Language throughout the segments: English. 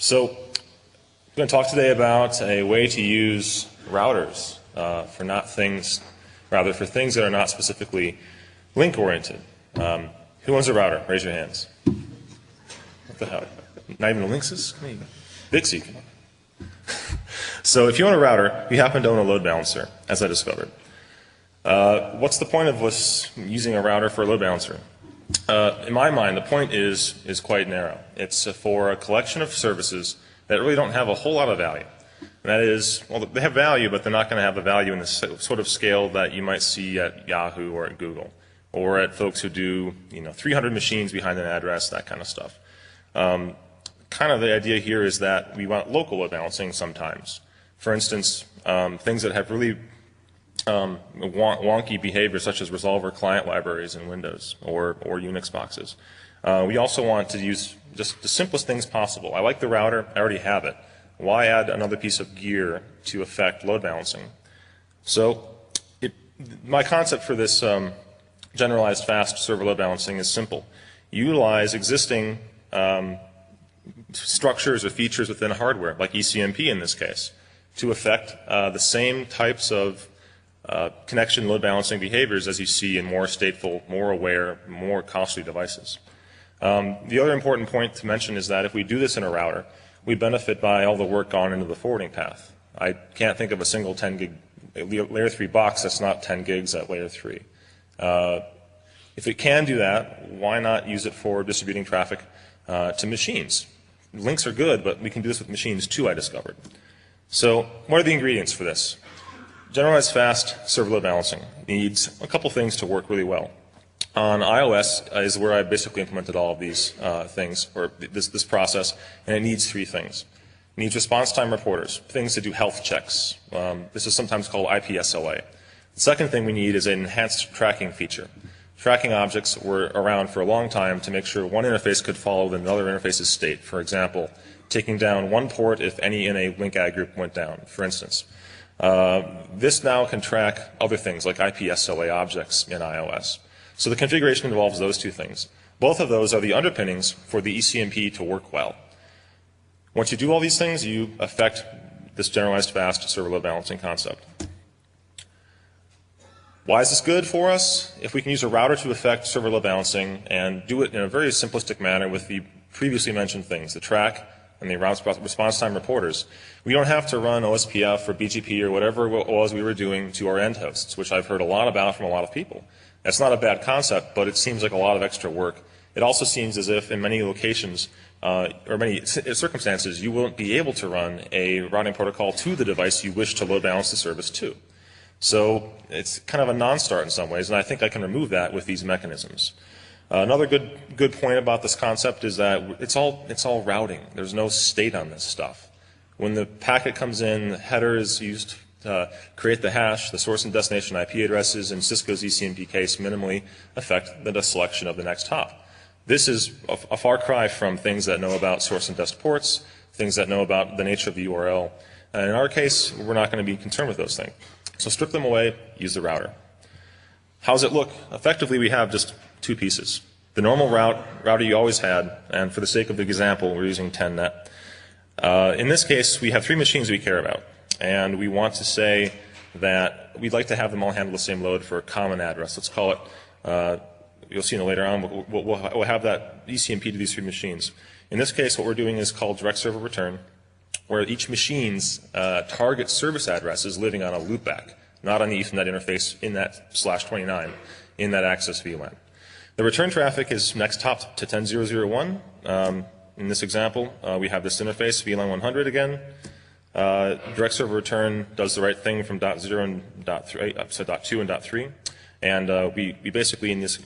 So I'm going to talk today about a way to use routers for things that are not specifically link-oriented. Who owns a router? Raise your hands. What the hell? Not even a Linksys? Come on. Vixie, come on. So if you own a router, you happen to own a load balancer, as I discovered. What's the point of us using a router for a load balancer? In my mind, the point is quite narrow. It's for a collection of services that really don't have a whole lot of value. And that is, well, they have value, but they're not going to have the value in the sort of scale that you might see at Yahoo or at Google, or at folks who do 300 machines behind an address, that kind of stuff. Kind of the idea here is that we want local load balancing sometimes. For instance, things that have really wonky behavior, such as resolver client libraries in Windows or Unix boxes. We also want to use just the simplest things possible. I like the router. I already have it. Why add another piece of gear to affect load balancing? So my concept for this generalized fast server load balancing is simple. Utilize existing structures or features within hardware, like ECMP in this case, to affect the same types of connection load balancing behaviors as you see in more stateful, more aware, more costly devices. The other important point to mention is that if we do this in a router, we benefit by all the work gone into the forwarding path. I can't think of a single 10 gig layer 3 box that's not 10 gigs at layer 3. If it can do that, why not use it for distributing traffic to machines? Links are good, but we can do this with machines too, I discovered. So what are the ingredients for this? Generalized fast server load balancing needs a couple things to work really well. On iOS is where I basically implemented all of these things, or this process, and it needs three things. It needs response time reporters, things to do health checks. This is sometimes called IPSLA. The second thing we need is an enhanced tracking feature. Tracking objects were around for a long time to make sure one interface could follow another interface's state. For example, taking down one port if any in a link ad group went down, for instance. This now can track other things like IPSLA objects in iOS. So the configuration involves those two things. Both of those are the underpinnings for the ECMP to work well. Once you do all these things, you affect this generalized fast server load balancing concept. Why is this good for us? If we can use a router to affect server load balancing and do it in a very simplistic manner with the previously mentioned things, the track and the response time reporters, we don't have to run OSPF or BGP or whatever it was we were doing to our end hosts, which I've heard a lot about from a lot of people. That's not a bad concept, but it seems like a lot of extra work. It also seems as if in many locations or many circumstances you won't be able to run a routing protocol to the device you wish to load balance the service to. So it's kind of a non-start in some ways, and I think I can remove that with these mechanisms. Another good point about this concept is that it's all routing. There's no state on this stuff. When the packet comes in, the header is used to create the hash. The source and destination IP addresses in Cisco's ECMP case minimally affect the selection of the next hop. This is a far cry from things that know about source and dest ports, things that know about the nature of the URL. And in our case, we're not going to be concerned with those things. So strip them away, use the router. How does it look? Effectively, we have just two pieces. The normal router you always had, and for the sake of the example, we're using 10net. In this case, we have three machines we care about, and we want to say that we'd like to have them all handle the same load for a common address. Let's call it, you'll see later on, we'll have that ECMP to these three machines. In this case, what we're doing is called direct server return, where each machine's target service address is living on a loopback, not on the Ethernet interface in that /29 in that access VLAN. The return traffic is next hopped to 10.0.0.1. In this example, we have this interface, VLAN 100 again. Direct server return does the right thing from .0 and .3, so .2 and .3. And we basically, in this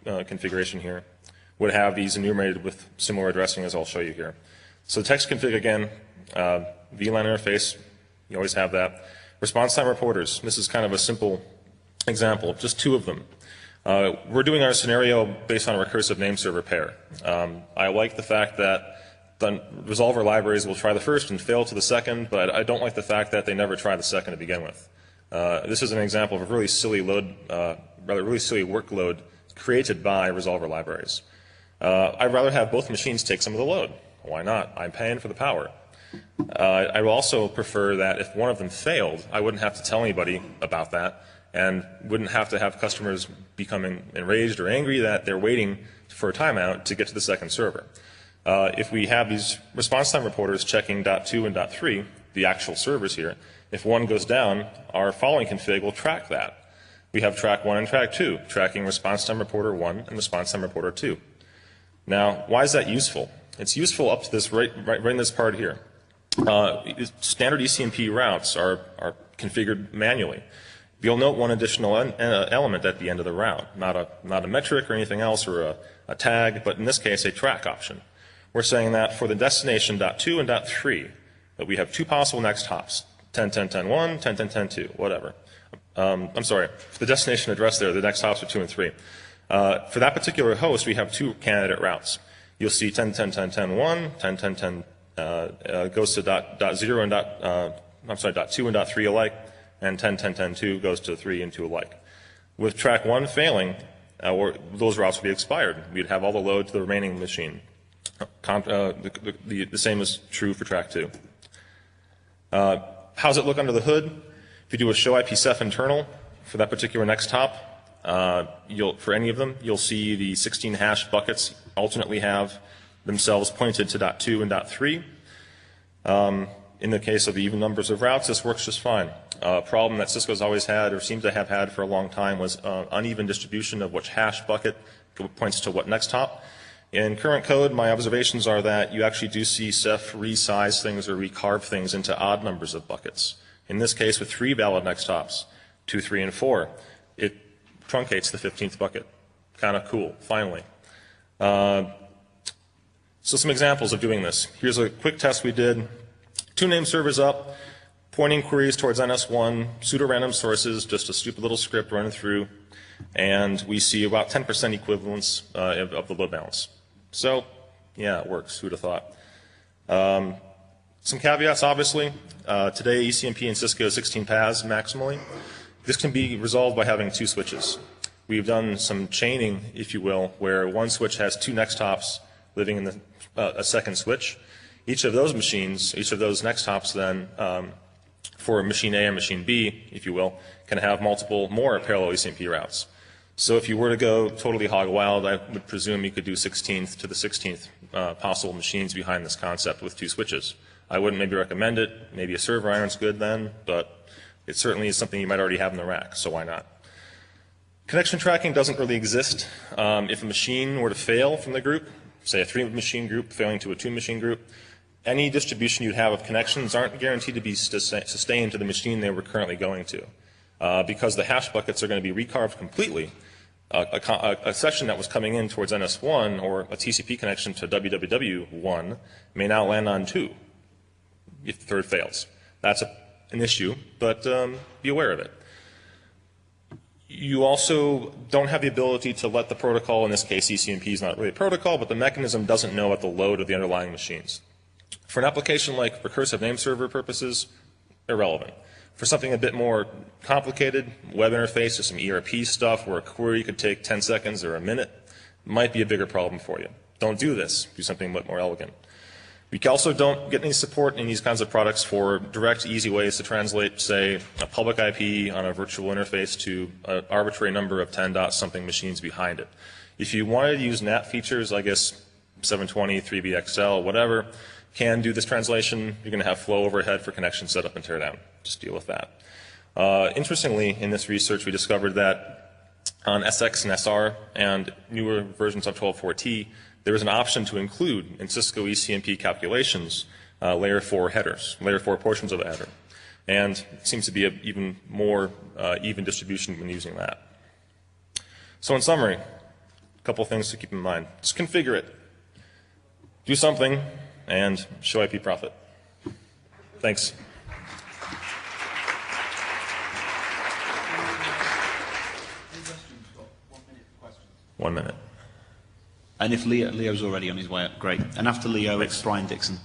configuration here, would have these enumerated with similar addressing as I'll show you here. So the text config again, VLAN interface, you always have that. Response time reporters, this is kind of a simple example, just two of them. We're doing our scenario based on a recursive name server pair. I like the fact that the resolver libraries will try the first and fail to the second, but I don't like the fact that they never try the second to begin with. This is an example of a really silly really silly workload created by resolver libraries. I'd rather have both machines take some of the load. Why not? I'm paying for the power. I would also prefer that if one of them failed, I wouldn't have to tell anybody about that and wouldn't have to have customers becoming enraged or angry that they're waiting for a timeout to get to the second server. If we have these response time reporters checking .2 and .3, the actual servers here, if one goes down, our following config will track that. We have track 1 and track 2, tracking response time reporter 1 and response time reporter 2. Now, why is that useful? It's useful up to this right in this part here. Standard ECMP routes are configured manually. You'll note one additional element at the end of the route, not a metric or anything else or a tag, but in this case a track option. We're saying that for the destination .2 and .3, that we have two possible next hops, 10.10.10.1, 10.10.10.2, whatever. I'm sorry, for the destination address there, the next hops are 2 and 3. For that particular host, we have two candidate routes. You'll see 10.10.10.1, 10.10.10 goes to .0 and .2 and .3 alike, and 10.10.10.2 goes to 3 and 2 alike. With track 1 failing, those routes would be expired. We'd have all the load to the remaining machine. The same is true for track 2. How does it look under the hood? If you do a show IPsef internal for that particular next hop, for any of them, you'll see the 16 hash buckets alternately have themselves pointed to .2 and .3. In the case of the even numbers of routes, this works just fine. A problem that Cisco's always had, or seems to have had for a long time, was uneven distribution of which hash bucket points to what next hop. In current code, my observations are that you actually do see Ceph resize things or recarve things into odd numbers of buckets. In this case, with 3 valid next hops, 2, 3, and 4, it truncates the 15th bucket. Kind of cool, finally. So some examples of doing this. Here's a quick test we did. 2 name servers up, pointing queries towards NS1, pseudo-random sources, just a stupid little script running through, and we see about 10% equivalence of the load balance. So, yeah, it works. Who'd have thought? Some caveats, obviously. Today, ECMP and Cisco 16 paths maximally. This can be resolved by having 2 switches. We've done some chaining, if you will, where one switch has 2 next hops living in a second switch. Each of those machines, each of those next hops then, for machine A and machine B, if you will, can have multiple more parallel ECMP routes. So if you were to go totally hog wild, I would presume you could do 16th to the 16th possible machines behind this concept with 2 switches. I wouldn't maybe recommend it. Maybe a server iron's good then, but it certainly is something you might already have in the rack, so why not? Connection tracking doesn't really exist. If a machine were to fail from the group, say a 3-machine group failing to a 2-machine group, any distribution you'd have of connections aren't guaranteed to be sustained to the machine they were currently going to. Because the hash buckets are going to be recarved completely, a session that was coming in towards NS1 or a TCP connection to www1 may now land on 2 if the third fails. That's an issue, but be aware of it. You also don't have the ability to let the protocol, in this case ECMP is not really a protocol, but the mechanism doesn't know at the load of the underlying machines. For an application like recursive name server purposes, irrelevant. For something a bit more complicated, web interface or some ERP stuff where a query could take 10 seconds or a minute, might be a bigger problem for you. Don't do this. Do something a bit more elegant. We also don't get any support in these kinds of products for direct, easy ways to translate, say, a public IP on a virtual interface to an arbitrary number of 10-something machines behind it. If you wanted to use NAT features, I guess 720, 3BXL, whatever, can do this translation. You're going to have flow overhead for connection setup and teardown. Just deal with that. Interestingly, in this research, we discovered that on SX and SR and newer versions of 12.4T, there is an option to include in Cisco ECMP calculations layer 4 headers, layer 4 portions of the header. And it seems to be an even more even distribution when using that. So in summary, a couple things to keep in mind. Just configure it. Do something and show IP profit. Thanks. One minute. And if Leo's already on his way up, great. And after Leo, it's Brian Dixon.